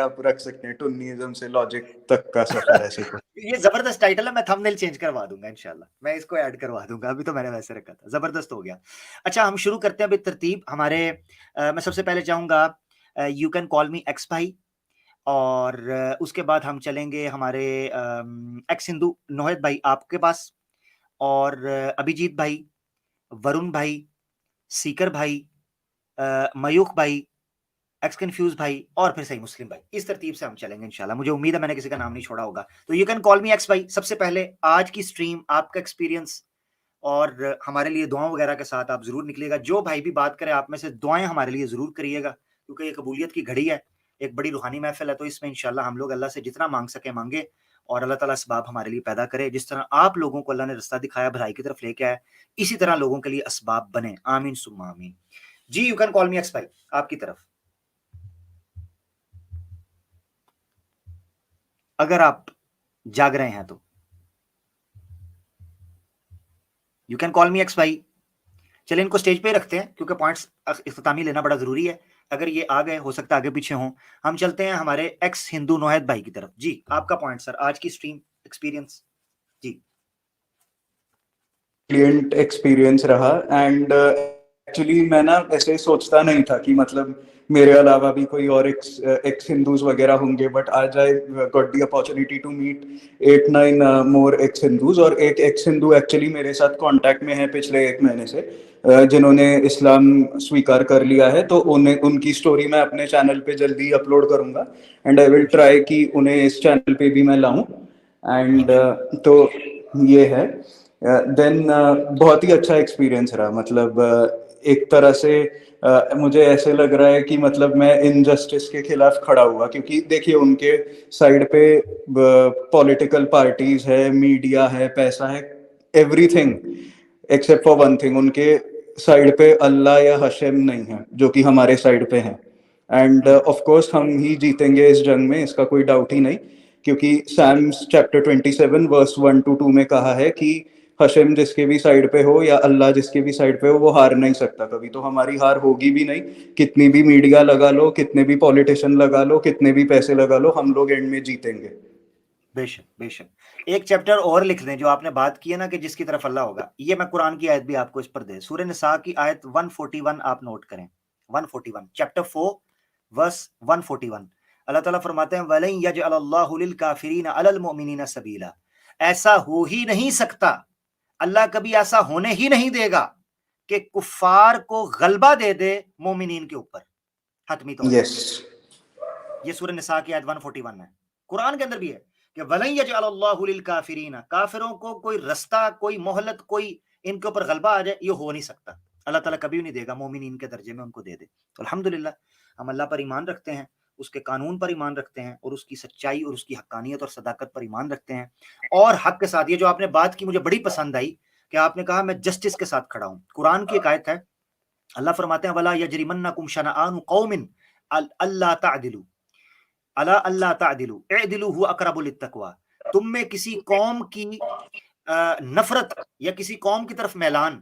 आप रख सकते हैं, टुन्नीज़म से लॉजिक तक का सफर ऐसे कुछ। ये जबरदस्त टाइटल है, मैं थंबनेल चेंज करवा दूंगा इंशाल्लाह, मैं इसको ऐड करवा दूंगा, अभी तो मैंने वैसे रखा था, जबरदस्त हो गया। अच्छा हम शुरू करते हैं बेतरतीब हमारे मैं सबसे पहले चाहूंगा you can call me X भाई, और उसके बाद हम चलेंगे हमारे एक्स हिंदू नोहित भाई आपके पास, और अभिजीत भाई, वरुण भाई, सीकर भाई, मयूख भाई, एक्स कंफ्यूज भाई, और फिर सही मुस्लिम भाई। इस तरतीब से हम चलेंगे इंशाल्लाह, मुझे उम्मीद है मैंने किसी का नाम नहीं छोड़ा होगा। तो you can call me X भाई, सबसे पहले आज की स्ट्रीम आपका एक्सपीरियंस और हमारे लिए दुआओं वगैरह के साथ आप जरूर निकलिएगा। जो भाई भी बात करे आप में से दुआएं हमारे लिए जरूर करिएगा, क्योंकि ये कबूलियत की घड़ी है, एक बड़ी रूहानी महफिल है, तो इसमें इंशाल्लाह हम लोग अल्लाह से जितना मांग सके मांगे, और अल्लाह ताला असबाब हमारे लिए पैदा करे। जिस तरह आप लोगों को अल्लाह ने रास्ता दिखाया भलाई की तरफ लेके आया, इसी तरह लोगों के लिए असबाब बने, आमीन सुम्मा आमीन। जी you can call me X भाई, आपकी तरफ, अगर आप जाग रहे हैं तो। You can call me X भाई। चलिए इनको स्टेज पे ही रखते हैं, क्योंकि पॉइंट्स इख्तितामी लेना बड़ा जरूरी है। अगर ये आ गए, हो सकता है आगे पीछे हों। हम चलते हैं हमारे एक्स हिंदू नोहित भाई की तरफ। जी आपका पॉइंट सर, आज की स्ट्रीम एक्सपीरियंस। जी ब्रिलियंट एक्सपीरियंस रहा। एंड एक्चुअली मैं ना ऐसे सोचता नहीं था कि मतलब मेरे अलावा भी कोई और एक्स हिंदूज वगैरह होंगे, बट आज I got the opportunity to meet 8-9 more ex Hindus. और एक एक्स हिंदू एक्चुअली मेरे साथ कांटेक्ट में है पिछले 1 महीने से, जिन्होंने इस्लाम स्वीकार कर लिया है। तो उन्हें उनकी स्टोरी मैं अपने चैनल पे जल्दी अपलोड करूंगा, एंड आई विल ट्राई कि उन्हें इस चैनल पे भी मैं लाऊं। एंड तो ये है। देन बहुत ही अच्छा एक्सपीरियंस रहा। मतलब एक तरह से मुझे ऐसे लग रहा है कि मतलब मैं इनजस्टिस के खिलाफ खड़ा हुआ, क्योंकि देखिए उनके साइड पे पॉलिटिकल पार्टीज है, मीडिया है, पैसा है, everything except for one thing, उनके साइड पे अल्लाह या हशेम नहीं है, जो कि हमारे साइड पे है। एंड ऑफ कोर्स हम ही जीतेंगे इस जंग में, इसका कोई डाउट ही नहीं, क्योंकि सैम्स चैप्टर 27 वर्स 1-2 में कहा है कि हशम जिसके भी साइड पे हो या अल्लाह जिसके भी साइड पे हो, वो हार नहीं सकता कभी। तो हमारी हार होगी भी नहीं, कितनी भी मीडिया लगा लो, कितने भी पॉलिटिशियन लगा लो, कितने भी पैसे लगा लो, हम लोग एंड में जीतेंगे। बेशक बेशक। एक चैप्टर और लिख दें जो आपने बात की है ना, कि जिसकी तरफ अल्लाह होगा। ये मैं कुरान की आयत भी आपको इस पर दे, सूरह निसा की आयत 141 आप नोट करें। 141 चैप्टर 4 वर्स 141, अल्लाह ताला फरमाते हैं वलन यजअलल्लाहु लिल काफिरीना अलल मुमिनीना सबीला। ऐसा हो ही नहीं सकता, अल्लाह कभी ऐसा होने ही नहीं देगा कि कुफार को गलबा दे दे मोमिनीन के ऊपर हतमी तौर यस। पर। ये सूरह निसा की आयत 141 में, कुरान के अंदर भी है कि वलन यजअलल्लाहु लिल काफिरीना, काफिरों को कोई रास्ता, कोई मोहलत, कोई इनके ऊपर गलबा आ जाए, ये हो नहीं सकता। अल्लाह ताला कभी नहीं देगा, मोमिनीन के दर्जे में उनको दे दे। तो अल्हम्दुलिल्लाह हम अल्लाह पर ईमान रखते हैं, उसके कानून पर ईमान रखते हैं, और उसकी सच्चाई और उसकी हक्कानियत और सदाकत पर ईमान रखते हैं। और हक के साथ, ये जो आपने बात की मुझे बड़ी पसंद आई, कि आपने कहा मैं जस्टिस के साथ खड़ा हूं। कुरान की एक आयत है, अल्लाह फरमाते हैं वला यजरिमन्नकुम शनआनु कौमिन अल्ला तादिलू अला अल्लाह तादिलू इदिलू हुवा अक़रबु लित्तक़वा। तुम में किसी कौम की नफरत या किसी कौम की तरफ मैलान,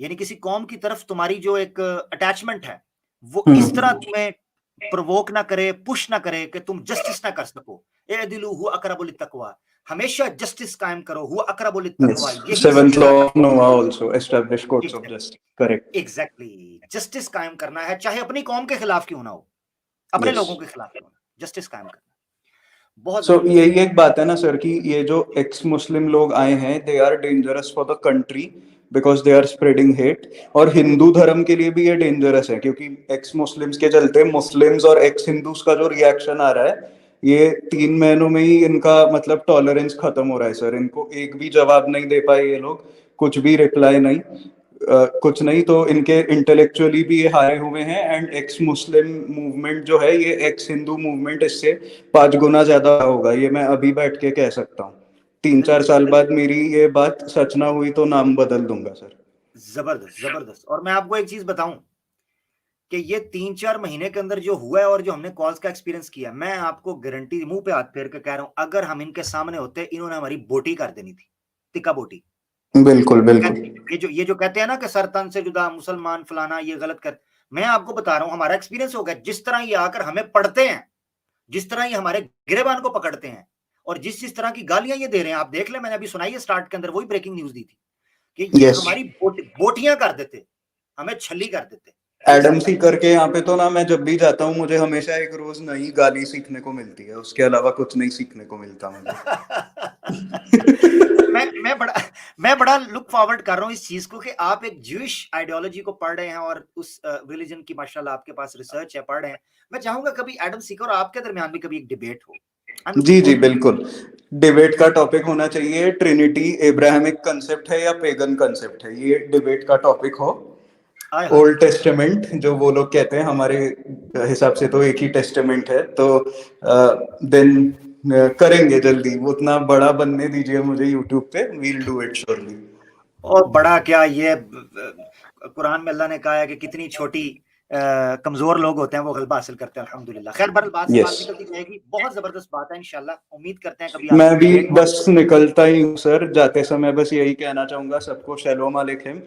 यानी किसी कौम की तरफ तुम्हारी जो एक अटैचमेंट है, वो इस तरह तुम्हें प्रोवोक ना करे, पुश ना करे कि तुम जस्टिस ना कर सको। इदिलू हुवा अक़रबु लित्तक़वा, हमेशा जस्टिस कायम करो, हुवा अक़रबु लित्तक़वा, यही सेवेंथ सबसे लॉ ज्यादा ऑफ नोआ also establish courts of justice, correct. Exactly justice कायम करना है, चाहे अपनी कौम के खिलाफ क्यों ना हो, अपने यस। लोगों के खिलाफ क्यों ना, जस्टिस कायम करना बहुत सो जरूरी है। यही एक बात है ना सर, कि ये जो एक्स मुस्लिम लोग आए हैं, they are dangerous for the country because they are spreading hate. और हिंदू धर्म के लिए भी ये डेंजरस है, क्योंकि एक्स मुस्लिम्स के चलते मुस्लिम्स और एक्स हिंदूज का जो रिएक्शन आ रहा है, ये 3 महीनों में ही इनका मतलब टॉलरेंस खत्म हो रहा है सर। इनको एक भी जवाब नहीं दे पाए ये लोग, कुछ भी रिप्लाई नहीं, कुछ नहीं। तो इनके इंटेलेक्चुअली भी ये हारे हुए हैं। एंड एक्स मुस्लिम मूवमेंट जो है, ये एक्स हिंदू मूवमेंट इससे 5 गुना ज्यादा होगा, ये मैं अभी बैठ के कह सकता हूँ। 3-4 साल बाद मेरी ये बात सच ना हुई तो नाम बदल दूंगा सर। जबरदस्त जबरदस्त। और मैं आपको एक चीज बताऊं कि ये 3-4 महीने के अंदर जो हुआ है और जो हमने कॉल्स का एक्सपीरियंस किया, मैं आपको गारंटी मुंह पे हाथ फेर के कह रहा हूं, अगर हम इनके सामने होते, इन्होंने हमारी बोटी कर देनी थी, टिक्का बोटी। बिल्कुल बिल्कुल। ये जो कहते हैं ना कि सरतन से जुदा मुसलमान फलाना ये गलत कर, मैं आपको बता रहा हूं हमारा एक्सपीरियंस हो गया। जिस तरह ये आकर हमें पढ़ते हैं, जिस तरह ये हमारे गिरेबान को पकड़ते हैं और जिस तरह की गालियां ये दे रहे हैं, आप देख लें, मैंने अभी सुनाई है स्टार्ट के अंदर, वही ब्रेकिंग न्यूज दी थी कि ये यस, हमारी बोटियां कर देते, हमें छली कर देते। एडम सी करके यहाँ पे तो ना, मैं जब भी जाता हूँ मुझे हमेशा एक रोज नई गाली सीखने को मिलती है, उसके अलावा कुछ नहीं सीखने को मिलता मुझे। मैं बड़ा लुक फॉरवर्ड कर रहा हूँ इस चीज को कि आप एक ज्यूइश आइडियोलॉजी को पढ़ रहे हैं और उस रिलीजन की माशाल्लाह आपके पास रिसर्च है, पढ़ रहे हैं। मैं चाहूंगा कभी एडम सीकर और आपके दरमियान भी कभी एक डिबेट हो। जी जी बिल्कुल, डिबेट का टॉपिक होना चाहिए ट्रिनिटी एब्राहमिक कंसेप्ट है या पेगन कंसेप्ट है, ये डिबेट का टॉपिक हो। ओल्ड टेस्टामेंट जो वो लोग कहते हैं, हमारे हिसाब से तो एक ही टेस्टामेंट है, तो देन करेंगे जल्दी, वो उतना बड़ा बनने दीजिए मुझे यूट्यूब पे, वील डू इट श्योरली। और बड़ा क्या, ये कुरान में अल्लाह ने कहा है कि कितनी छोटी कमजोर लोग होते हैं वो गलबा हासिल करते हैं, अल्हम्दुलिल्लाह। खैर बहरहाल बात से बात निकलती रहेगी, बहुत जबरदस्त बात है, इंशाल्लाह उम्मीद करते हैं कभी मैं आपसे भी डिबेट हो। बस निकलता ही हूँ सर, जाते समय बस यही कहना चाहूंगा सबको, शलोम अलैकुम,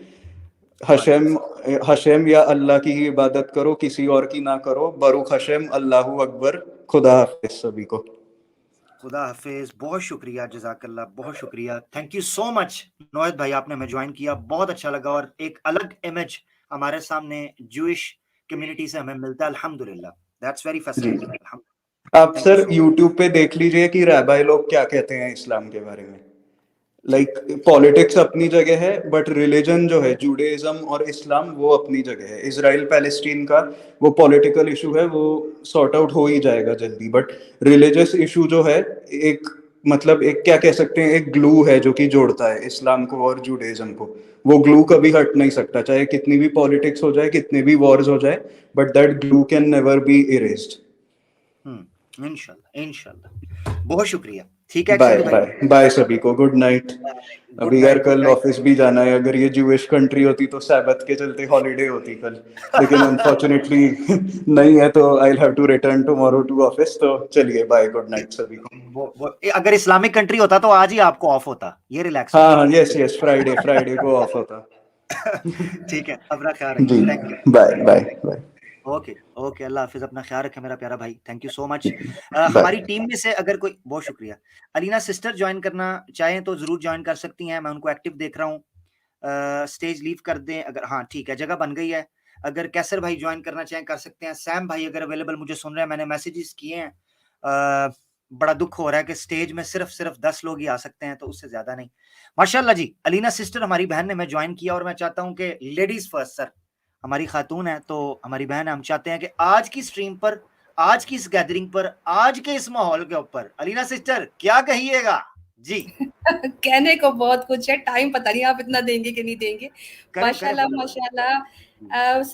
हशम हशम या अल्लाह की ही इबादत करो, किसी और की ना करो, बरूक हशम, अल्लाहू अकबर, खुदा हाफिज सभी को। खुदा हाफिज, बहुत शुक्रिया, जजाकल्ला, बहुत शुक्रिया, थैंक यू सो मच नौयत भाई, आपने हमें ज्वाइन किया, बहुत अच्छा लगा और एक अलग इमेज हमारे सामने जूइश कम्युनिटी से हमें मिलता है, अल्हम्दुलिल्लाह, दैट्स वेरी फैसिनेटिंग। आप सर यूट्यूब पे देख लीजिए कि रैबाई लोग क्या कहते हैं इस्लाम के बारे में। लाइक पॉलिटिक्स अपनी जगह है, बट रिलीजन जो है जुडाइज्म और इस्लाम वो अपनी जगह है। इजराइल पैलेस्टीन का वो पॉलिटिकल इशू है, वो सॉर्ट आउट हो ही जाएगा जल्दी, बट रिलीजियस इशू जो है, एक मतलब एक क्या कह सकते हैं, एक ग्लू है जो कि जोड़ता है इस्लाम को और जुडाइज्म को। वो ग्लू कभी हट नहीं सकता, चाहे कितनी भी पॉलिटिक्स हो जाए, कितने भी वॉर्स हो जाए, but that glue can never be erased. इंशाल्लाह इंशाल्लाह, बहुत शुक्रिया, ठीक है बाय एक्चुअली भाई, बाय बाय सभी को, गुड नाइट। गुड अभी यार नाइट, गुड कल नाइट। ऑफिस भी जाना है, अगर ये ज्यूइश कंट्री होती तो सैबत के चलते हॉलीडे होती कल, लेकिन अनफॉर्चुनेटली नहीं है, तो I have to return tomorrow to office. तो चलिए बाय, गुड नाइट सभी को। अगर इस्लामिक कंट्री होता तो आज ही आपको ऑफ होता, ये रिलैक्स हाँ हो हाँ, यस यस, फ्राइडे फ्राइडे को ऑफ होता। ठीक है, अपना ख्याल जी, रखिए, thank you. Bye bye bye okay okay, अल्लाह हाफिज, अपना ख्याल रखे मेरा प्यारा भाई, थैंक यू सो मच। हमारी बाय। टीम में से अगर कोई, बहुत शुक्रिया, अलीना सिस्टर ज्वाइन करना चाहें तो जरूर ज्वाइन कर सकती हैं, मैं उनको एक्टिव देख रहा हूँ। स्टेज लीव कर दें अगर, हाँ ठीक है, जगह बन गई है। अगर कैसर भाई ज्वाइन करना चाहें कर सकते हैं, सैम भाई अगर अवेलेबल मुझे सुन रहे हैं, मैंने मैसेजेस किए हैं। बड़ा दुख हो रहा है कि स्टेज में सिर्फ 10 लोग ही आ सकते हैं, तो उससे ज्यादा नहीं। माशाल्लाह जी, अलीना सिस्टर हमारी बहन ने मैं ज्वाइन किया और मैं चाहता हूं कि लेडीज फर्स्ट सर, हमारी खातून है तो हमारी बहन है, हम चाहते हैं कि आज की स्ट्रीम पर, आज की इस गैदरिंग पर, आज के इस माहौल के ऊपर अलीना सिस्टर क्या कहिएगा जी। कहने को बहुत कुछ है, टाइम पता नहीं आप इतना देंगे कि नहीं देंगे। माशाल्लाह माशाल्लाह,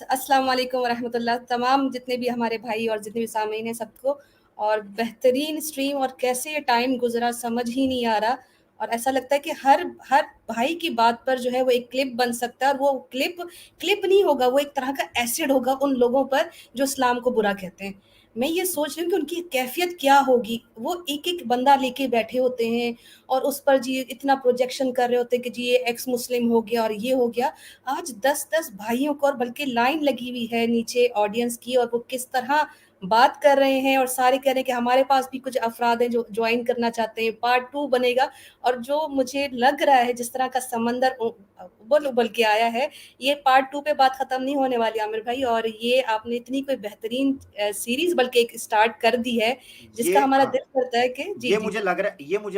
अस्सलाम वालेकुम वरहमतुल्लाह, तमाम जितने भी हमारे भाई और जितने भी सामीन हैं सबको, और बेहतरीन स्ट्रीम, और कैसे ये टाइम गुजरा समझ ही नहीं आ रहा। और ऐसा लगता है कि हर हर भाई की बात पर जो है वो एक क्लिप बन सकता है, और वो क्लिप नहीं होगा, वो एक तरह का एसिड होगा उन लोगों पर जो इस्लाम को बुरा कहते हैं। मैं ये सोच रही हूँ कि उनकी कैफियत क्या होगी। वो एक एक बंदा लेके बैठे होते हैं और उस पर जी इतना प्रोजेक्शन कर रहे होते हैं कि जी ये एक्स मुस्लिम हो गया और ये हो गया। आज 10-10 भाइयों को, और बल्कि लाइन लगी हुई है नीचे ऑडियंस की, और वो किस तरह बात कर रहे हैं, और सारे कह रहे हैं कि हमारे पास भी कुछ अफराद हैं जो ज्वाइन करना चाहते हैं, पार्ट 2 बनेगा। और जो मुझे लग रहा है जिस तरह का समंदर उबल उबल के आया है, ये पार्ट 2 पे बात खत्म नहीं होने वाली आमिर भाई। और ये आपने इतनी कोई बेहतरीन सीरीज बल्कि एक स्टार्ट कर दी है, जिसका हमारा दिल करता है कि जी ये मुझे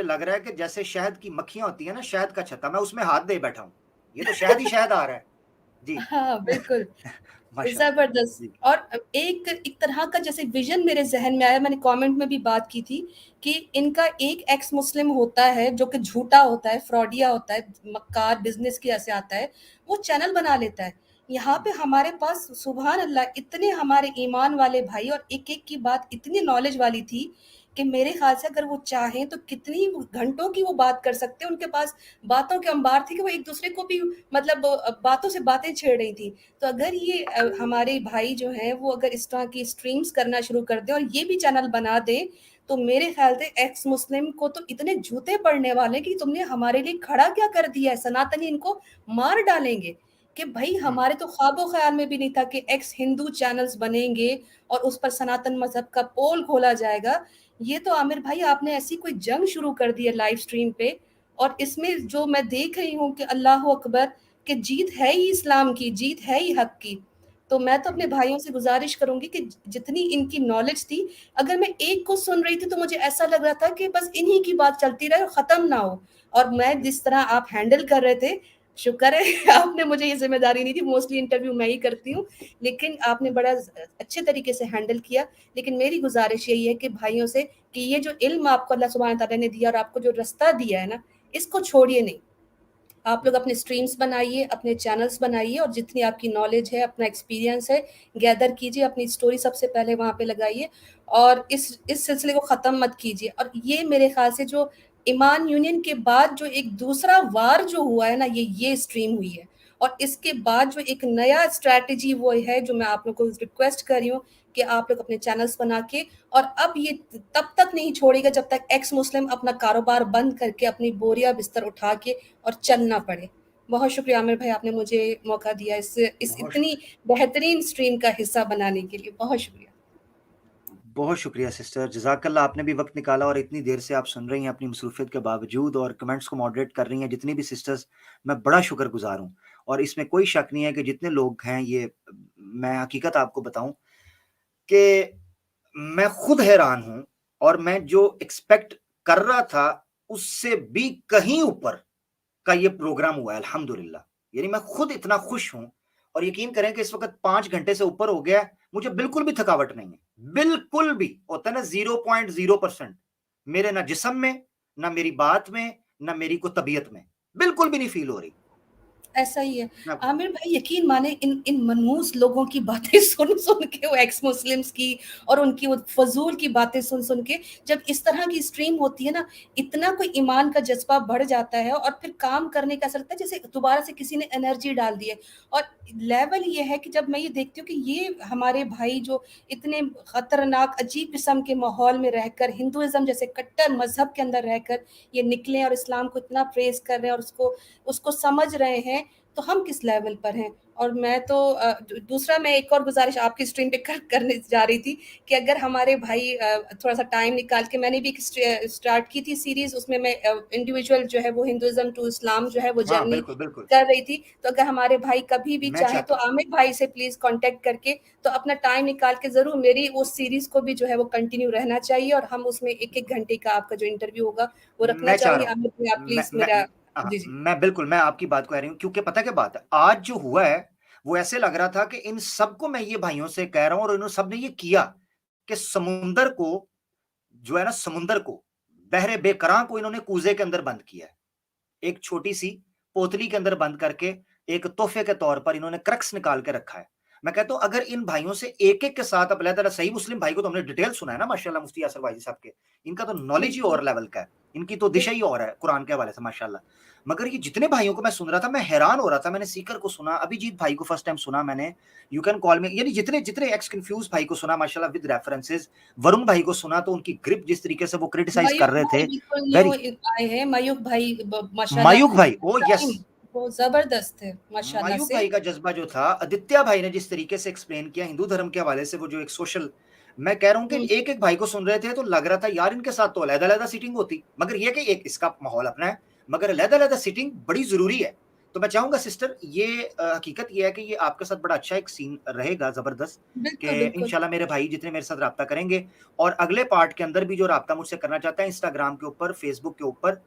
लग रहा है कि जैसे शहद की मक्खियां होती है ना, शहद का छत्ता, मैं उसमें हाथ दे बैठा हूँ, ये तो शहद ही शहद आ रहा है जी। हाँ बिल्कुल, जबरदस्त। और एक तरह का जैसे विजन मेरे जहन में आया, मैंने कमेंट में भी बात की थी कि इनका एक एक्स मुस्लिम होता है जो कि झूठा होता है, फ्रॉडिया होता है, मक्कार बिजनेस की ऐसे आता है, वो चैनल बना लेता है। यहाँ पे हमारे पास सुभान अल्लाह इतने हमारे ईमान वाले भाई, और एक एक की बात इतनी नॉलेज वाली थी कि मेरे ख्याल से अगर वो चाहें तो कितनी घंटों की वो बात कर सकते हैं। उनके पास बातों के अंबार थी कि वो एक दूसरे को भी मतलब बातों से बातें छेड़ रही थी। तो अगर ये हमारे भाई जो हैं वो अगर इस तरह की स्ट्रीम्स करना शुरू कर दें और ये भी चैनल बना दें, तो मेरे ख्याल से एक्स मुस्लिम को तो इतने जूते पड़ने वाले कि तुमने हमारे लिए खड़ा क्या कर दिया है, सनातनी इनको मार डालेंगे। कि भाई हमारे तो ख्वाबो ख्याल में भी नहीं था कि एक्स हिंदू चैनल्स बनेंगे और उस पर सनातन मजहब का पोल खोला जाएगा। ये तो आमिर भाई आपने ऐसी कोई जंग शुरू कर दी है लाइव स्ट्रीम पे, और इसमें जो मैं देख रही हूँ कि अल्लाह अकबर, कि जीत है ही इस्लाम की, जीत है ही हक की। तो मैं तो अपने भाइयों से गुजारिश करूंगी कि जितनी इनकी नॉलेज थी, अगर मैं एक को सुन रही थी तो मुझे ऐसा लग रहा था कि बस इन्हीं की बात चलती रहे और खत्म ना हो। और मैं जिस तरह आप हैंडल कर रहे थे, शुक्र है आपने मुझे ये जिम्मेदारी नहीं दी, मोस्टली इंटरव्यू मैं ही करती हूँ, लेकिन आपने बड़ा अच्छे तरीके से हैंडल किया। लेकिन मेरी गुजारिश यही है कि भाइयों से कि ये जो इल्म आपको अल्लाह सुब्हान तआला ने दिया और आपको जो रास्ता दिया है ना, इसको छोड़िए नहीं। आप लोग अपने स्ट्रीम्स बनाइए, अपने चैनल्स बनाइए, और जितनी आपकी नॉलेज है, अपना एक्सपीरियंस है, गैदर कीजिए, अपनी स्टोरी सबसे पहले वहाँ पे लगाइए, और इस सिलसिले को ख़त्म मत कीजिए। और ये मेरे ख्याल से जो ईमान यूनियन के बाद जो एक दूसरा वार जो हुआ है ना, ये स्ट्रीम हुई है। और इसके बाद जो एक नया स्ट्रैटेजी वो है, जो मैं आप लोग को रिक्वेस्ट कर रही हूँ कि आप लोग अपने चैनल्स बना के, और अब ये तब तक नहीं छोड़ेगा जब तक एक्स मुस्लिम अपना कारोबार बंद करके अपनी बोरिया बिस्तर उठा के और चलना पड़े। बहुत शुक्रिया आमिर भाई, आपने मुझे मौका दिया इस इतनी बेहतरीन स्ट्रीम का हिस्सा बनाने के लिए। बहुत शुक्रिया। बहुत शुक्रिया सिस्टर, जज़ाकल्लाह, आपने भी वक्त निकाला और इतनी देर से आप सुन रही हैं अपनी मसरूफियत के बावजूद, और कमेंट्स को मॉडरेट कर रही हैं। जितनी भी सिस्टर्स, मैं बड़ा शुक्रगुजार हूँ, और इसमें कोई शक नहीं है कि जितने लोग हैं, ये मैं हकीकत आपको बताऊं कि मैं खुद हैरान हूं, और मैं जो एक्सपेक्ट कर रहा था उससे भी कहीं ऊपर का ये प्रोग्राम हुआ है अल्हम्दुलिल्लाह। यानी मैं खुद इतना खुश हूं, और यकीन करें कि इस वक्त 5 घंटे से ऊपर हो गया है, मुझे बिल्कुल भी थकावट नहीं है, बिल्कुल भी। होता है ना 0.0% मेरे ना जिस्म में, ना मेरी बात में, ना मेरी को तबीयत में, बिल्कुल भी नहीं फील हो रही। ऐसा ही है आमिर भाई, यकीन माने इन मनहूस लोगों की बातें सुन सुन के, वो एक्स मुस्लिम्स की और उनकी वो फजूल की बातें सुन सुन के, जब इस तरह की स्ट्रीम होती है ना, इतना कोई ईमान का जज्बा बढ़ जाता है, और फिर काम करने का असर लगता है जैसे दोबारा से किसी ने एनर्जी डाल दी है। और लेवल ये है कि जब मैं ये देखती हूँ कि ये हमारे भाई जो इतने खतरनाक अजीब किस्म के माहौल में रहकर, हिंदुइज्म जैसे कट्टर मजहब के अंदर रहकर ये निकले और इस्लाम को इतना प्रेज कर रहे हैं और उसको समझ रहे हैं, तो हम किस लेवल पर हैं। और मैं तो दूसरा, मैं एक और गुजारिश आपकी स्ट्रीम पे करने जा रही थी कि अगर हमारे भाई थोड़ा सा टाइम निकाल के, मैंने भी एक स्टार्ट की थी सीरीज, उसमें मैं इंडिविजुअल जो है वो हिंदुइज्म टू इस्लाम जो है वो जर्नी बिल्कुल, बिल्कुल। कर रही थी। तो अगर हमारे भाई कभी भी चाहे तो आमिर भाई से प्लीज कांटेक्ट करके, तो अपना टाइम निकाल के जरूर मेरी उस सीरीज को भी जो है वो कंटिन्यू रहना चाहिए, और हम उसमें 1-1 घंटे का आपका जो इंटरव्यू होगा वो रखना चाहूंगी। आमिर भाई आप प्लीज मेरा जी। मैं बिल्कुल, मैं आपकी बात को कह रही हूँ, क्योंकि पता क्या बात है, आज जो हुआ है वो ऐसे लग रहा था कि इन सबको मैं ये भाइयों से कह रहा हूँ, और इन्होंने सबने ये किया कि समुंदर को जो है ना, समुंदर को, बहरे बेकरां को इन्होंने कूजे के अंदर बंद किया है। एक छोटी सी पोतली के अंदर बंद करके एक तोहफे के तौर पर इन्होंने क्रक्स निकाल के रखा है। मैं कहता हूं अगर इन भाइयों से एक एक के साथ, अब अलग-अलग सही मुस्लिम भाई को तो हमने डिटेल सुना है ना माशाल्लाह, मुफ्ती यासिर वाइजी साहब के, इनका तो नॉलेज ही और लेवल का है, इनकी तो दिशा ही और है कुरान के हवाले से माशाल्लाह। मगर ये जितने भाइयों को मैं सुन रहा था, मैं हैरान हो रहा था। मैंने सीकर को सुना, अभिजीत भाई को फर्स्ट टाइम सुना मैंने, यू कैन कॉल मी, यानी जितने जितने एक्स कंफ्यूज भाई को सुना माशाल्लाह विद रेफरेंसेस, वरुण भाई को सुना, तो उनकी ग्रिप जिस तरीके से वो क्रिटिसाइज कर रहे थे, वेरी आए हैं मयूक भाई माशाल्लाह, मयूक भाई, ओ यस, वो जबरदस्त है माशाल्लाह मयूक से। भाई का जज्बा जो था, आदित्य भाई ने जिस तरीके से एक्सप्लेन किया हिंदू धर्म के हवाले से, वो जो एक सोशल, मैं कह रहा हूं कि एक एक भाई को सुन रहे थे तो लग रहा था यार इनके साथ तो अलग-अलग सीटिंग होती, मगर ये कि एक इसका माहौल अपना है, मगर अलग-अलग सीटिंग बड़ी जरूरी है। तो मैं चाहूंगा सिस्टर, ये हकीकत ये है कि ये आपके साथ बड़ा अच्छा एक सीन रहेगा जबरदस्त, कि इंशाल्लाह मेरे भाई जितने मेरे साथ राब्ता करेंगे, और अगले पार्ट के अंदर भी जो राब्ता मुझसे करना चाहता है इंस्टाग्राम के ऊपर, फेसबुक के ऊपर,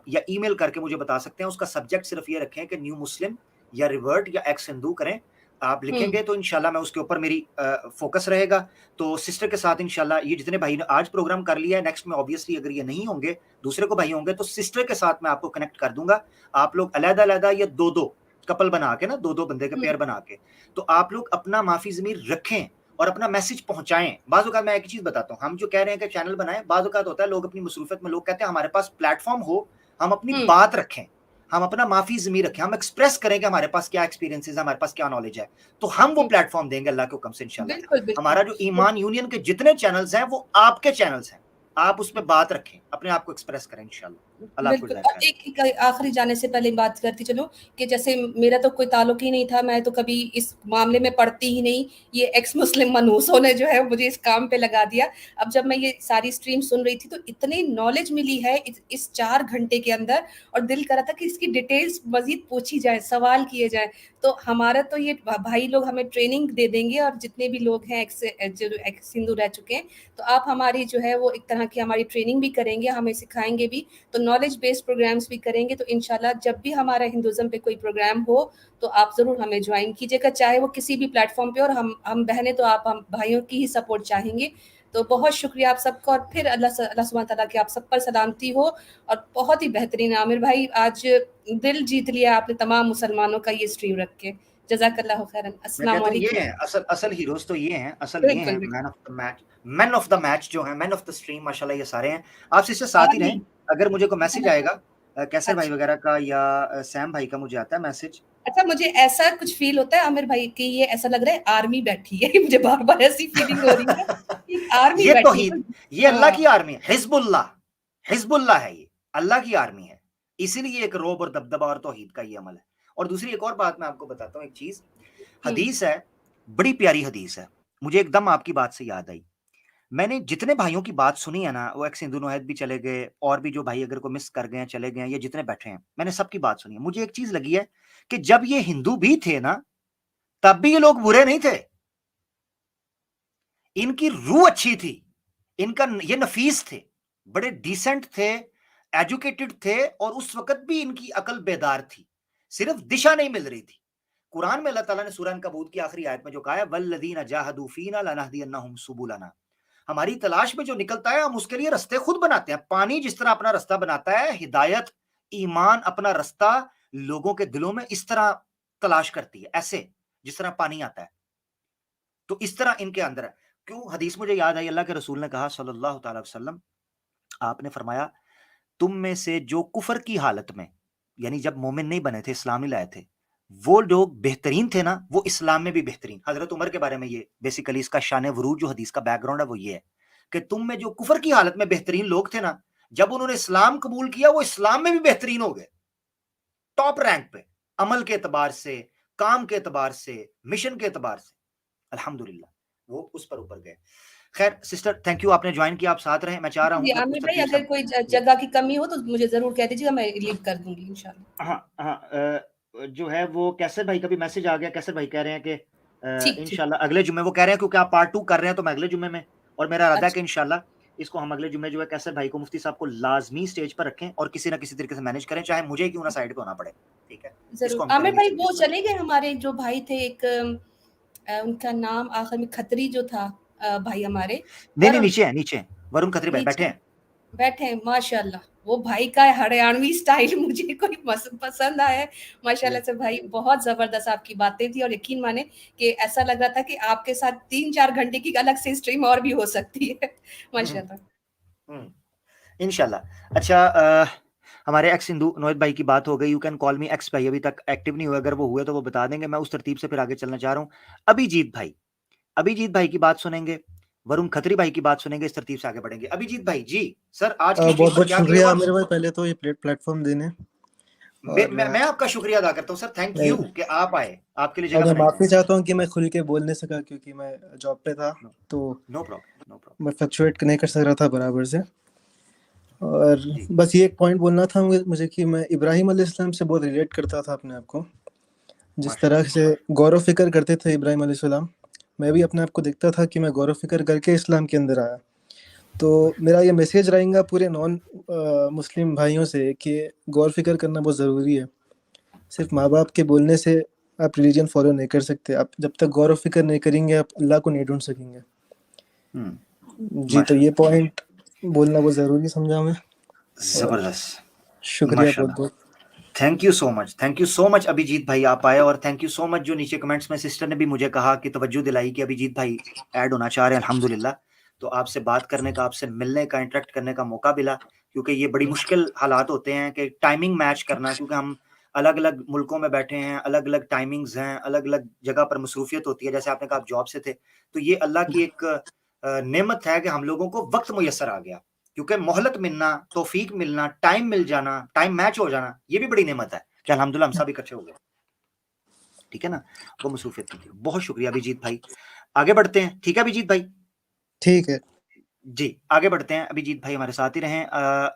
या ईमेल करके मुझे बता सकते हैं। उसका सब्जेक्ट सिर्फ ये रखें कि न्यू मुस्लिम या रिवर्ट या एक्स हिंदू करें, आप लिखेंगे तो इंशाल्लाह मैं उसके ऊपर मेरी फोकस रहेगा। तो सिस्टर के साथ इंशाल्लाह, ये जितने भाई ने आज प्रोग्राम कर लिया है, नेक्स्ट में ऑब्वियसली अगर ये नहीं होंगे, दूसरे को भाई होंगे, तो सिस्टर के साथ मैं आपको कनेक्ट कर दूंगा। आप लोग अलग-अलग या 2-2 कपल बना के ना, 2-2 बंदे के पेयर बना के, तो आप लोग अपना माफी ज़मीर रखें और अपना मैसेज पहुंचाएं। बाज़ औक़ात मैं एक चीज बताता हूं, हम जो कह रहे हैं कि चैनल बनाएं, बाज़ औक़ात होता है लोग अपनी मसरूफियत में, लोग कहते हैं हमारे पास प्लेटफॉर्म हो, हम अपनी बात रखें, हम अपना माफी ज़मीर रखें, हम एक्सप्रेस करें कि हमारे पास क्या एक्सपीरियंसेस है, हमारे पास क्या नॉलेज है, तो हम वो प्लेटफॉर्म देंगे अल्लाह के हुक्म से इंशाल्लाह। हमारा जो ईमान यूनियन के जितने चैनल्स हैं वो आपके चैनल्स हैं, आप उसमें बात रखें, अपने आप को एक्सप्रेस करें इंशाल्लाह। अल्लाह आपको बिल्कुल। हिदायत और एक आखिरी जाने से पहले बात करती चलो कि जैसे मेरा तो कोई ताल्लुक ही नहीं था, मैं तो कभी इस मामले में पढ़ती ही नहीं, ये एक्स मुस्लिम मनहूसों ने जो है मुझे इस काम पे लगा दिया। अब जब मैं ये सारी स्ट्रीम सुन रही थी तो इतनी नॉलेज मिली है इस 4 घंटे के अंदर, और दिल कर रहा था कि इसकी डिटेल्स मज़ीद पूछी जाए, सवाल किए जाएँ। तो हमारा तो ये भाई लोग हमें ट्रेनिंग दे देंगे, और जितने भी लोग हैं जो एक्स हिंदू रह चुके हैं, तो आप हमारी जो है वो एक तरह की हमारी ट्रेनिंग भी करेंगे, हमें सिखाएँगे भी, तो नॉलेज बेस्ड प्रोग्राम्स भी करेंगे। तो इंशाल्लाह जब भी हमारा हिंदुज़्म पे कोई प्रोग्राम हो तो आप ज़रूर हमें ज्वाइन कीजिएगा, चाहे वो किसी भी प्लेटफॉर्म पे, और हम बहनें तो आप हम भाइयों की ही सपोर्ट चाहेंगे। तो बहुत शुक्रिया आप सबका, और फिर अल्लाह सुब्हान तआला की आप सब पर सलामती हो। और बहुत ही बेहतरीन आमिर भाई, आज दिल जीत लिया आपने तमाम मुसलमानों का ये स्ट्रीम रख के। जज़ाकल्लाहु खैरन। मैं अस्सलाम कहता हूँ ये वालेकुम। हैं असल हीरोज, तो ये हैं, असल ये बिल्कुल, हैं बिल्कुल। मैन ऑफ द मैच जो है, मैन ऑफ द स्ट्रीम, माशाल्लाह ये सारे हैं। आप सिस्टर साथ ही रहें, आमीन। अगर मुझे कोई मैसेज आएगा कैसर भाई अच्छा। वगैरह का या सैम भाई का, मुझे आता है मैसेज। अच्छा, मुझे ऐसा कुछ फील होता है आमिर भाई कि ये ऐसा लग रहा है आर्मी बैठी है। मुझे बार-बार ऐसी फीलिंग हो रही है कि आर्मी ये बैठी है। तौहीद, ये अल्लाह हाँ। की आर्मी है, हिजबुल्लाह है, ये अल्लाह की आर्मी है, इसीलिए एक रोब और दबदबा और तौहीद का ये अमल है। और दूसरी एक और बात मैं आपको बताता हूँ, एक चीज, हदीस है, बड़ी प्यारी हदीस है, मुझे एकदम आपकी बात से याद आई। मैंने जितने भाइयों की बात सुनी है ना, वो एक्स हिंदू नोहैद भी चले गए, और भी जो भाई अगर को मिस कर गए हैं, चले गए हैं, ये जितने बैठे हैं, मैंने सबकी बात सुनी है। मुझे एक चीज लगी है कि जब ये हिंदू भी थे ना, तब भी ये लोग बुरे नहीं थे, इनकी रूह अच्छी थी, इनका ये नफीस थे, बड़े डिसेंट थे, एजुकेटेड थे, और उस वक्त भी इनकी अकल बेदार थी, सिर्फ दिशा नहीं मिल रही थी। कुरान में अल्लाह ताला ने सूरह अनकबूत की आखिरी आयत में जो कहा है, वल्लदीना जाहदू फीना लनहदियन्नहुम सुबुलना, हमारी तलाश में जो निकलता है हम उसके लिए रास्ते खुद बनाते हैं। पानी जिस तरह अपना रास्ता बनाता है, हिदायत, ईमान अपना रास्ता लोगों के दिलों में इस तरह तलाश करती है, ऐसे जिस तरह पानी आता है, तो इस तरह इनके अंदर है। क्यों हदीस मुझे याद आई, अल्लाह के रसूल ने कहा सल्लल्लाहु अलैहि वसल्लम, आपने फरमाया, तुम में से जो कुफर की हालत में, यानी जब मोमिन नहीं बने थे, इस्लाम ही लाए थे, वो लोग बेहतरीन थे ना, वो इस्लाम में भी बेहतरीन। हजरत उमर के बारे में ये बेसिकली इसका शान वरूज जो हदीस का बैकग्राउंड है वो ये है कि तुम में जो कुफर की हालत में बेहतरीन लोग थे ना, जब उन्होंने इस्लाम कबूल किया, वो इस्लाम में भी बेहतरीन हो गए, टॉप रैंक पे, अमल के एतबार से, काम के एतबार से, मिशन के एतबार से, अल्हम्दुलिल्लाह वो उस पर ऊपर गए। खैर सिस्टर, थैंक यू, आपने ज्वाइन किया, आप साथ रहे। मैं चाह रहा हूं जी, कि अब आमिर उस भाई, तरतीब अगर से कोई जगह की कमी हो तो मुझे ज़रूर कह दीजिएगा, मैं लीव कर दूँगी इंशाल्लाह। हाँ, हाँ, जो है वो कैसर भाई का भी मैसेज आ गया। कैसर भाई कह रहे हैं कि ठीक, ठीक। इंशाल्लाह अगले जुम्मे, वो कह रहे हैं क्योंकि आप पार्ट 2 कर रहे हैं तो मैं अगले जुम्मे में, और मेरा इरादा है कि अच्छा, इंशाल्लाह इसको हम अगले जुम्मे जो है कैसर भाई को, मुफ्ती साहब को लाज़मी स्टेज पर रखें और किसी ना किसी तरीके से मैनेज करें, चाहे मुझे क्यों ना साइड पे होना पड़े। ठीक है? ज़रूर। इसको हम आमिर करेंगे भाई, जल्दी वो से जल्दी। चले गए हमारे जो भाई थे, एक उनका नाम आखिर में खत्री जो था, भाई हमारे, नहीं, नहीं, वरुण। नीचे हैं, नीचे हैं। वरुण खत्री भाई बैठे नीचे हैं। बैठे हैं, माशाल्लाह। वो भाई का हरियाणवी स्टाइल मुझे कोई पसंद आया है। माशाल्लाह से भाई, बहुत ज़बरदस्त आपकी बातें थी, और यकीन माने कि ऐसा लग रहा था कि आपके साथ 3-4 घंटे की अलग से स्ट्रीम और भी हो सकती है। हुँ, हुँ, माशाल्लाह। हुँ। इंशाल्लाह। अच्छा, हमारे एक्स हिंदू नोएद भाई की बात हो गई, you can call me X भाई, अभी तक एक्टिव नहीं हुए, अगर वो हुए तो वो बता देंगे, मैं उस तरतीब से फिर आगे चलना चाह रहा हूँ। अभिजीत भाई की बात सुनेंगे, वरुण खत्री भाई की बात सुनेंगे, इस तरतीब से आगे बढ़ेंगे। अभिजीत भाई जी, सर आज की बहुत स्ट्रीम पर बहुत क्या क्लियर शुक्रिया हुआ? आमिर भाई, पहले तो ये प्लेटफॉर्म देने, और मैं आपका शुक्रिया अदा करता हूँ सर, थैंक मैं यू कि आप आए, आपके लिए और जगह मैं बनाई। माफ़ी चाहता हूँ कि मैं खुल के बोल नहीं सका, क्योंकि मैं जॉब पे था, नो तो नो प्रॉब्लम, नो प्रॉब्लम मैं फ्लक्चुएट नहीं कर सक रहा था बराबर से। और जी। बस ये एक पॉइंट बोलना था मुझे कि मैं इब्राहिम अलैहिस्सलाम से बहुत रिलेट करता था अपने आप को, जिस तरह माशाल्लाह, से गौर फिक्र करते थे इब्राहिम अलैहिस्सलाम, मैं भी अपने आप को देखता था कि मैं गौर फिक्र करके इस्लाम के अंदर आया। तो मेरा ये मैसेज रहेगा पूरे नॉन मुस्लिम भाइयों से कि गौर फिक्र करना बहुत ज़रूरी है। सिर्फ माँ बाप के बोलने से आप रिलीजन फॉलो नहीं कर सकते। आप जब तक गौर फिक्र नहीं करेंगे, आप अल्लाह को नहीं ढूंढ सकेंगे। जी, तो ये माशाल्लाह, पॉइंट बोलना बहुत ज़रूरी समझा मैं, और जबरदस्त, शुक्रिया बहुत माशाल्लाह। बहुत। Thank you so much Abhijit भाई, आप आए, और थैंक यू सो मच जो नीचे कमेंट्स में सिस्टर ने भी मुझे कहा कि तवज्जो दिलाई कि अभिजीत भाई ऐड होना चाह रहे हैं, अल्हम्दुलिल्लाह। तो आपसे बात करने का, आपसे मिलने का, इंटरेक्ट करने का मौका मिला, क्योंकि ये बड़ी मुश्किल हालात होते हैं कि टाइमिंग मैच करना, क्योंकि हम अलग अलग मुल्कों में बैठे हैं, अलग अलग टाइमिंग्स हैं, अलग अलग जगह पर मसरूफियत होती है, जैसे आपने कहा आप जॉब से थे, तो ये अल्लाह की एक नेमत है कि हम लोगों को वक्त मुयसर आ गया, क्योंकि मोहलत मिलना, तौफीक मिलना, टाइम मिल जाना, टाइम मैच हो जाना, ये भी बड़ी नेमत है कि अल्हम्दुलिल्लाह हम सब इकट्ठे हो गए। ठीक है ना, वो मसरूफियत की थी। बहुत शुक्रिया अभिजीत भाई, आगे बढ़ते हैं। ठीक है अभिजीत भाई, ठीक है जी आगे बढ़ते हैं। अभिजीत भाई हमारे साथ ही रहें।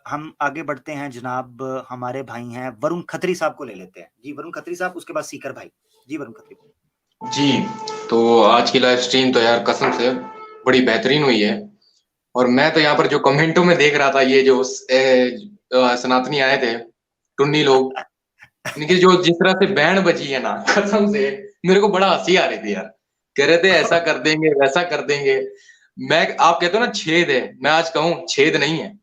हम आगे बढ़ते हैं जनाब, हमारे भाई हैं वरुण खत्री साहब को ले लेते हैं। जी वरुण खत्री साहब, उसके बाद सीकर भाई। जी वरुण खत्री जी, तो आज की लाइव स्ट्रीम तो यार कसम से बड़ी बेहतरीन हुई है। और मैं तो यहाँ पर जो कमेंटों में देख रहा था, ये जो सनातनी आए थे, टुन्नी लोग, इनकी जो जिस तरह से बैंड बजी है ना, कसम से मेरे को बड़ा हंसी आ रही थी यार। कह रहे थे ऐसा कर देंगे, वैसा कर देंगे। आप कहते हो ना छेद है, मैं आज कहूँ छेद नहीं है।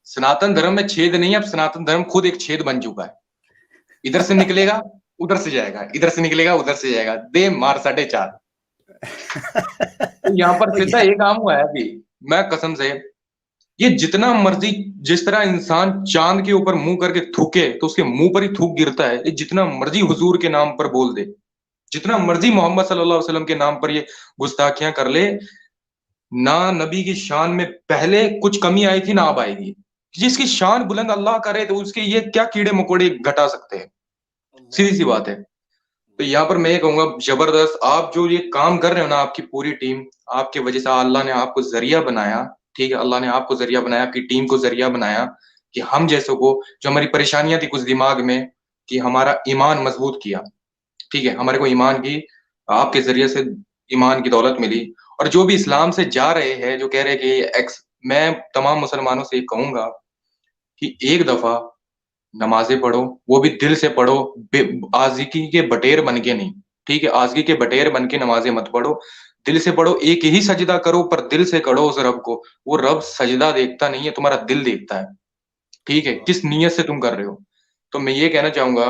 सनातन धर्म में छेद नहीं है, अब सनातन धर्म खुद एक छेद बन चुका है। इधर से निकलेगा उधर से जाएगा, इधर से निकलेगा उधर से जाएगा, दे मार 4.5। तो यहाँ पर सीधा एक काम हुआ है अभी, मैं कसम से, ये जितना मर्जी जिस तरह इंसान चांद के ऊपर मुंह करके थूके तो उसके मुंह पर ही थूक गिरता है, ये जितना मर्जी हुजूर के नाम पर बोल दे, जितना मर्जी मोहम्मद सल्लल्लाहु अलैहि वसल्लम के नाम पर ये गुस्ताखियां कर ले, ना नबी की शान में पहले कुछ कमी आई थी ना अब आएगी। जिसकी शान बुलंद अल्लाह करे तो उसके ये क्या कीड़े मकोड़े घटा सकते हैं, सीधी सी बात है। तो यहाँ पर मैं ये कहूंगा जबरदस्त आप जो ये काम कर रहे हो ना, आपकी पूरी टीम, आपके वजह से अल्लाह ने आपको जरिया बनाया। ठीक है, अल्लाह ने आपको जरिया बनाया, आपकी टीम को जरिया बनाया कि हम जैसों को, जो हमारी परेशानियां थी कुछ दिमाग में, कि हमारा ईमान मजबूत किया। ठीक है, हमारे को ईमान की आपके जरिए से ईमान की दौलत मिली। और जो भी इस्लाम से जा रहे हैं, जो कह रहे हैं कि मैं तमाम मुसलमानों से कहूंगा कि एक दफा नमाजें पढ़ो, वो भी दिल से पढ़ो, आजिकी के बटेर बन के नहीं। ठीक है, आजिकी के बटेर बन के नमाजें मत पढ़ो, दिल से पढ़ो। एक ही सजदा करो पर दिल से करो उस रब को। वो रब सजदा देखता नहीं है, तुम्हारा दिल देखता है। ठीक है, किस नीयत से तुम कर रहे हो। तो मैं ये कहना चाहूंगा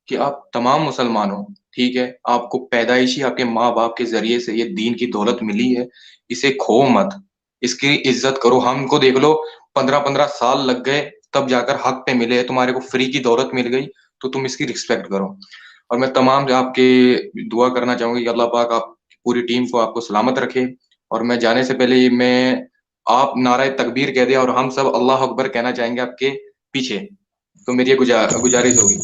कि आप तमाम मुसलमानों, ठीक है, आपको पैदाइशी आपके माँ बाप के जरिए से ये दीन की दौलत मिली है, इसे खो मत, इसकी इज्जत करो। हमको देख लो 15-15 साल लग गए तब जाकर हक पे मिले, तुम्हारे को फ्री की दौलत मिल गई, तो तुम इसकी रिस्पेक्ट करो। और मैं तमाम आपके दुआ करना चाहूंगी कि अल्लाह पाक आप पूरी टीम को आपको सलामत रखे। और मैं जाने से पहले मैं आप नारा तकबीर कह दे और हम सब अल्लाह अकबर कहना चाहेंगे आपके पीछे, तो मेरी गुजारिश होगी।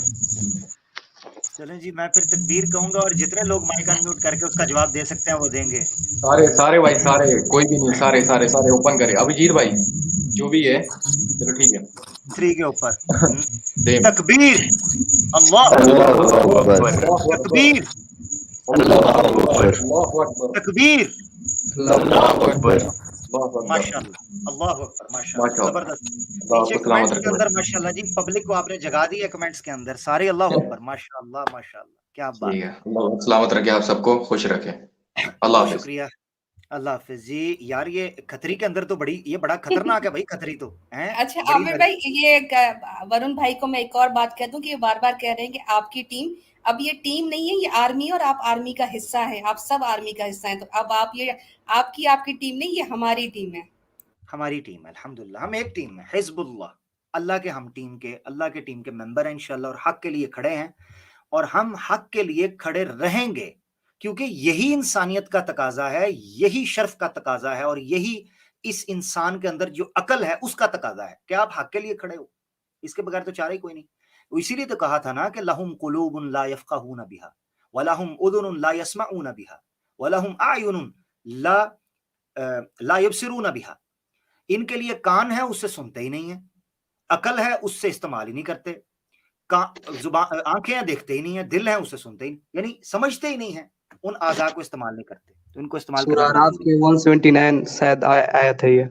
चलें जी, मैं फिर तकबीर कहूंगा और जितने लोग माइक अनम्यूट करके उसका जवाब दे सकते हैं वो देंगे। सारे भाई, सारे, कोई भी नहीं, सारे ओपन करे। अभिजीत भाई जो भी है, चलो ठीक है, 3 के ऊपर तकबीर, अल्लाह तकबीर, तकबीर, माशाल्लाह, अल्लाह अकबर, माशाल्लाह, जबरदस्त। नीचे कमेंट्स के अंदर माशाल्लाह जी, पब्लिक को आपने जगा दी है कमेंट्स के अंदर, सारे अल्लाह अकबर, माशाल्लाह माशाल्लाह, क्या बात है। अल्लाह सलामत रखे, आप सबको खुश रखे। अल्लाह हाफिज। शुक्रिया, अल्लाह हाफिज जी। यार ये खतरी के अंदर तो ये बड़ा खतरनाक है भाई, खतरी तो है। अच्छा आमिर भाई, ये वरुण भाई को मैं एक और बात कह दूं कि ये बार बार कह रहे हैं कि आपकी टीम, अब ये टीम नहीं है, ये आर्मी और आप आर्मी का हिस्सा है, आप सब आर्मी का हिस्सा है। तो अब आप ये आपकी टीम नहीं, ये हमारी टीम है, हमारी टीम है। अल्हम्दुलिल्लाह हम एक टीम है, हिजबुल्लाह, अल्लाह के हम टीम के, अल्लाह के टीम के मेंबर हैं इंशाल्लाह, और हक के लिए खड़े हैं और हम हक के लिए खड़े रहेंगे, क्योंकि यही इंसानियत का तकाजा है, यही शर्फ का तकाजा है, और यही इस इंसान के अंदर जो अकल है उसका तकाजा है कि आप हक के लिए खड़े हो। इसके बगैर तो चारा ही कोई नहीं। इसीलिए तो कहा था ना कि लहुम कुलूबुन ला यफ़क़हून बिहा वलहुम उदुनुन ला यस्मऊन बिहा वलहुम आयुनुन ला यबसिरून बिहा। इनके लिए कान है, उससे सुनते ही नहीं है, अकल है, उससे इस्तेमाल ही नहीं करते, जुबान आंखें हैं, देखते ही नहीं है, दिल है, उससे सुनते ही, यानी समझते ही नहीं है, उन आज़ा को इस्तेमाल नहीं करते, तो इनको इस्तेमाल सूरह आराफ के 179 शायद आयत है ये।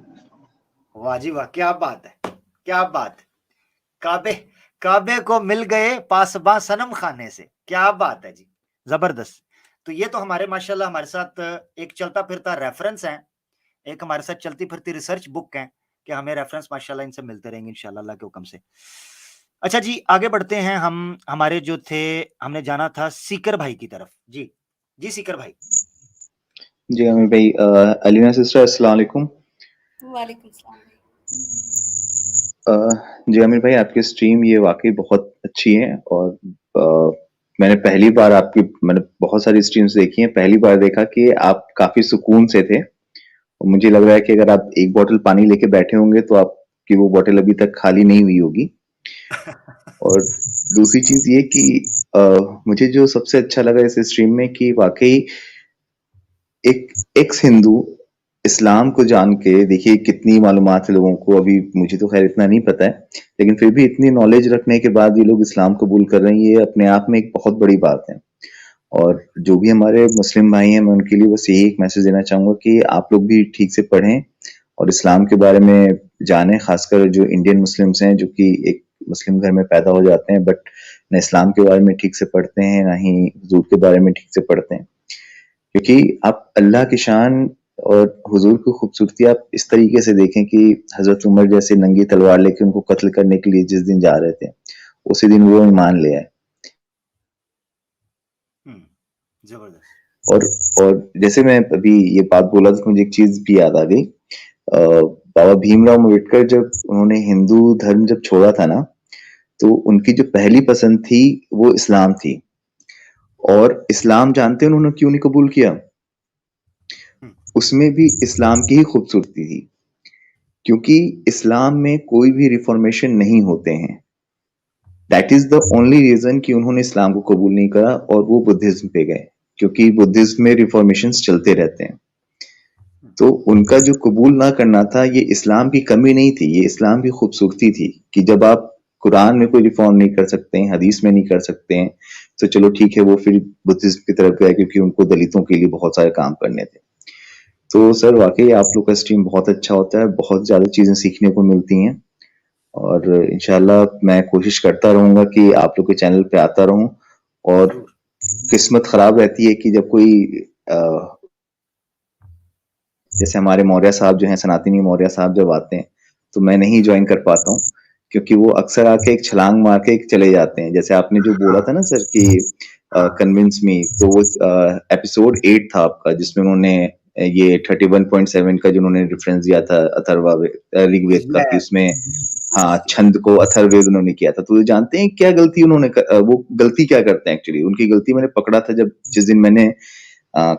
वाह जी वाह, क्या बात है, क्या बात। काबे को मिल गए पासबा सनम खाने से, क्या बात है जी, जबरदस्त। तो ये तो हमारे माशाल्लाह हमारे साथ एक चलता फिरता रेफरेंस है, एक हमारे साथ चलती फिरती रिसर्च बुक है कि हमें रेफरेंस माशाल्लाह इनसे मिलते रहेंगे इंशाल्लाह अल्लाह के हुक्म से। अच्छा जी, आगे बढ़ते हैं हम। हमारे जो थे, हमने जाना था सीकर भाई की तरफ। जी जी सीकर भाई। जी आमिर भाई, अलीना सिस्टर अस्सलाम वालेकुम। वालेकुम सलाम। जी आमिर भाई, आपकी स्ट्रीम ये वाकई बहुत अच्छी है और मैंने पहली बार मैंने बहुत सारी स्ट्रीम्स देखी हैं, पहली बार देखा कि आप काफी सुकून से थे और मुझे लग रहा है कि अगर आप एक बॉटल पानी लेके बैठे होंगे तो आपकी वो बॉटल अभी तक खाली नहीं हुई होगी। और दूसरी चीज ये कि मुझे जो सबसे अच्छा लगा इस स्ट्रीम में कि वाकई एक एक्स हिंदू इस्लाम को जान के, देखिए कितनी मालूमात है लोगों को, अभी मुझे तो खैर इतना नहीं पता है, लेकिन फिर भी इतनी नॉलेज रखने के बाद ये लोग इस्लाम कबूल कर रहे हैं, ये अपने आप में एक बहुत बड़ी बात है। और जो भी हमारे मुस्लिम भाई हैं, मैं उनके लिए बस यही एक मैसेज देना चाहूंगा कि आप लोग भी ठीक से पढ़ें और इस्लाम के बारे में जानें, खासकर जो इंडियन मुस्लिम्स हैं जो कि एक मुस्लिम घर में पैदा हो जाते हैं बट न इस्लाम के बारे में ठीक से पढ़ते हैं ना ही हुजूर के बारे में ठीक से पढ़ते हैं। क्योंकि आप अल्लाह की शान और हुजूर की खूबसूरती आप इस तरीके से देखें कि हजरत उमर जैसे नंगी तलवार लेके उनको कत्ल करने के लिए जिस दिन जा रहे थे, उसी दिन वो ईमान ले आए। जबरदस्त। और जैसे मैं अभी ये बात बोला तो मुझे एक चीज भी याद आ गई। बाबा भीमराव अम्बेडकर जब उन्होंने हिंदू धर्म जब छोड़ा था ना, तो उनकी जो पहली पसंद थी वो इस्लाम थी। और इस्लाम जानते हैं उन्होंने क्यों नहीं कबूल किया? उसमें भी इस्लाम की ही खूबसूरती थी, क्योंकि इस्लाम में कोई भी रिफॉर्मेशन नहीं होते हैं। That is the only reason कि उन्होंने इस्लाम को कबूल नहीं करा और वो बुद्धिज्म पे गए, क्योंकि बुद्धिज्म में रिफॉर्मेशन चलते रहते हैं। तो उनका जो कबूल ना करना था, ये इस्लाम की कमी नहीं थी, ये इस्लाम की खूबसूरती थी कि जब आप कुरान में कोई रिफॉर्म नहीं कर सकते हैं, हदीस में नहीं कर सकते हैं, तो चलो ठीक है, वो फिर बुद्धिज्म की तरफ गए क्योंकि उनको दलितों के लिए बहुत सारे काम करने थे। तो सर वाकई आप लोग का स्ट्रीम बहुत अच्छा होता है, बहुत ज्यादा चीजें सीखने को मिलती हैं और इंशाल्लाह मैं कोशिश करता रहूंगा कि आप लोग के चैनल पे आता रहूं। और किस्मत खराब रहती है कि जब कोई जैसे हमारे मौर्य साहब जो हैं, सनातनी मौर्य साहब जब आते हैं तो मैं नहीं ज्वाइन कर पाता हूँ, क्योंकि वो अक्सर आके एक छलांग मार के चले जाते हैं। जैसे आपने जो बोला था ना सर कि कन्विंस मी, तो वो एपिसोड 8 था आपका जिसमें उन्होंने ये 31.7 का जिन्होंने रेफरेंस दिया था अथर्वा ऋग्वेद का, कि उसमें हाँ छंद को अथर्ववेद उन्होंने किया था। तो जानते हैं क्या गलती उन्होंने वो गलती क्या करते हैं एक्चुअली? उनकी गलती मैंने पकड़ा था जब जिस दिन मैंने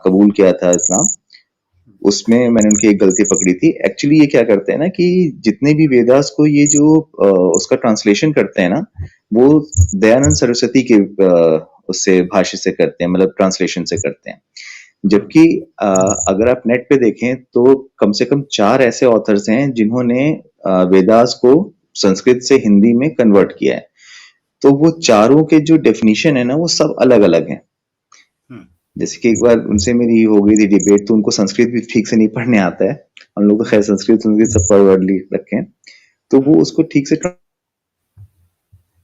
कबूल किया था इस्लाम, उसमें मैंने उनकी एक गलती पकड़ी थी। एक्चुअली ये क्या करते हैं ना कि जितने भी वेदास को ये जो उसका ट्रांसलेशन करते हैं ना, वो दयानंद सरस्वती के उससे भाषा से करते हैं, मतलब ट्रांसलेशन से करते हैं। जबकि अगर आप नेट पे देखें तो कम से कम 4 ऐसे ऑथर्स हैं जिन्होंने वेदास को संस्कृत से हिंदी में कन्वर्ट किया है। तो वो चारों के जो डेफिनेशन है ना, वो सब अलग अलग हैं। जैसे कि एक बार उनसे मेरी हो गई थी डिबेट, तो उनको संस्कृत भी ठीक से नहीं पढ़ने आता है, हम लोग तो खैर संस्कृत सब पर वर्ड लिख रखे हैं, तो वो उसको ठीक से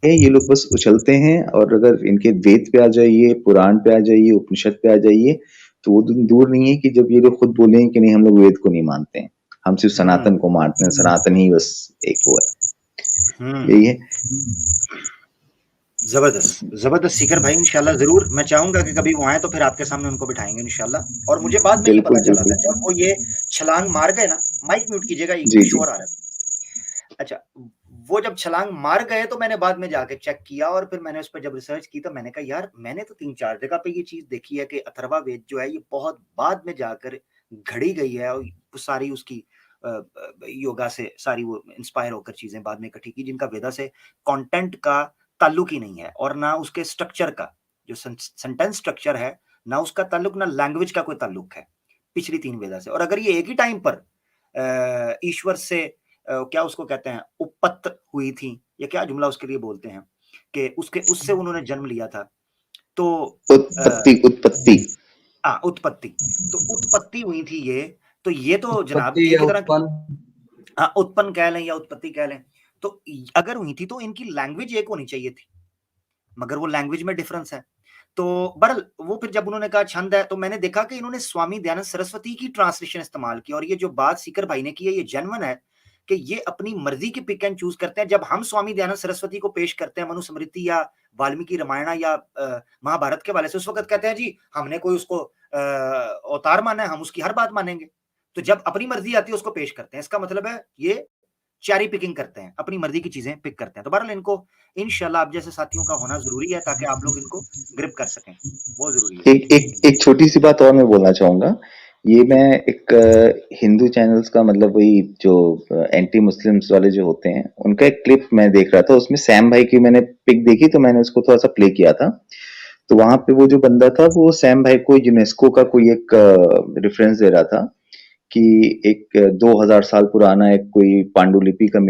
ये लोग बस उछलते हैं। और अगर इनके वेद पे आ जाइए, पुराण पे आ जाइए, उपनिषद पे आ जाइए, तो वो दूर नहीं है कि जब ये लोग खुद बोलें कि नहीं हम लोग वेद को नहीं मानते हैं, हम सिर्फ सनातन को मानते हैं, सनातन ही बस एक वो है, यही है। जबरदस्त सीकर भाई, इंशाल्लाह जरूर मैं चाहूंगा कि कभी वो आए तो फिर आपके सामने उनको बिठाएंगे इंशाल्लाह। और मुझे बाद में ये पता चला था जब वो ये छलांग मार गए ना, माइक म्यूट कीजिएगा, ये शोर आ रहा है। अच्छा, वो जब छलांग मार गए तो मैंने बाद में जाके चेक किया और फिर मैंने उस पर जब रिसर्च की तो मैंने कहा यार मैंने तो 3-4 जगह पे ये चीज देखी है कि अथर्वा वेद जो है ये बहुत बाद में जाकर घड़ी गई है और सारी उसकी योगा से सारी वो इंस्पायर होकर चीजें बाद में इकट्ठी की, जिनका वेदा से कंटेंट का ताल्लुक ही नहीं है और ना उसके स्ट्रक्चर का, जो सेंटेंस स्ट्रक्चर है ना उसका ताल्लुक, ना लैंग्वेज का कोई ताल्लुक है पिछली 3 वेदा से। और अगर ये एक ही टाइम पर ईश्वर से क्या उसको कहते हैं उपपत्त हुई थी, या क्या जुमला उसके लिए बोलते हैं कि उससे उन्होंने जन्म लिया था, तो उत्पत्ति तो उत्पत्ति हुई थी ये, तो ये तो जनाब एक तरह उत्पन्न कह लें या उत्पत्ति कह लें, तो अगर हुई थी तो इनकी लैंग्वेज एक होनी चाहिए थी, मगर वो लैंग्वेज में डिफरेंस है। तो बहरहाल वो फिर जब उन्होंने कहा छंद है, तो मैंने देखा कि इन्होंने स्वामी दयानंद सरस्वती की ट्रांसलेशन इस्तेमाल की। और ये जो बात सीकर भाई ने की है ये जेन्युइन है कि ये अपनी मर्जी की पिक एंड चूज करते हैं। जब हम स्वामी दयानंद सरस्वती को पेश करते हैं मनुस्मृति या वाल्मीकि रामायण या महाभारत के वाले से, उस वक्त कहते हैं जी हमने कोई उसको अवतार माना है, हम उसकी हर बात मानेंगे। तो जब अपनी मर्जी आती है उसको पेश करते हैं, इसका मतलब है ये चेरी पिकिंग करते हैं, अपनी मर्जी की चीजें पिक करते हैं। तो बहरहाल इनको इंशाल्लाह आप जैसे साथियों का होना जरूरी है ताकि आप लोग इनको ग्रिप कर सकें, वो जरूरी है। एक छोटी सी बात और मैं बोलना चाहूंगा ये मैं एक हिंदू चैनल्स का मतलब वही जो एंटी मुस्लिम्स वाले जो होते हैं उनका एक क्लिप मैं देख रहा था, उसमें सैम भाई की मैंने पिक देखी तो मैंने उसको थोड़ा सा प्ले किया था। तो वहां पे वो जो बंदा था वो सैम भाई को यूनेस्को का कोई एक रेफरेंस दे रहा था कि एक 2000 साल पुराना एक कोई पांडुलिपि का